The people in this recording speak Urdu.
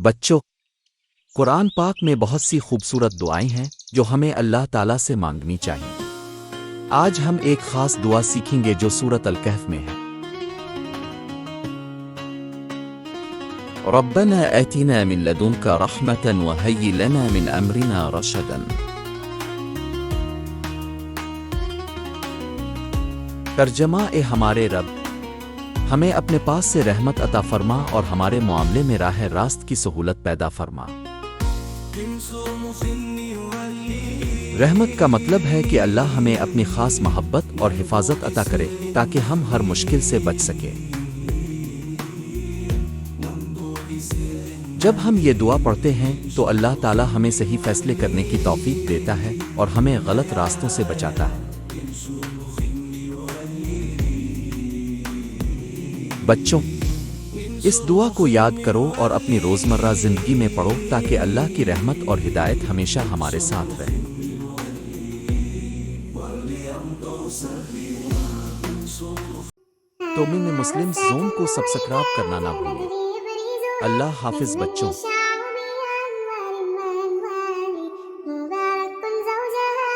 بچوں، قرآن پاک میں بہت سی خوبصورت دعائیں ہیں جو ہمیں اللہ تعالیٰ سے مانگنی چاہیے۔ آج ہم ایک خاص دعا سیکھیں گے جو سورۃ الکہف میں ہے۔ ربنا آتنا من لدنک رحمة وهيئ لنا من امرنا رشدا۔ ترجمہ: اے ہمارے رب، ہمیں اپنے پاس سے رحمت عطا فرما اور ہمارے معاملے میں راہ راست کی سہولت پیدا فرما۔ رحمت کا مطلب ہے کہ اللہ ہمیں اپنی خاص محبت اور حفاظت عطا کرے تاکہ ہم ہر مشکل سے بچ سکیں۔ جب ہم یہ دعا پڑھتے ہیں تو اللہ تعالیٰ ہمیں صحیح فیصلے کرنے کی توفیق دیتا ہے اور ہمیں غلط راستوں سے بچاتا ہے۔ بچوں، اس دعا کو یاد کرو اور اپنی روزمرہ زندگی میں پڑھو تاکہ اللہ کی رحمت اور ہدایت ہمیشہ ہمارے ساتھ رہے۔ تو مسلم زون کو سبسکرائب کرنا نہ بھولیں۔ اللہ حافظ بچوں۔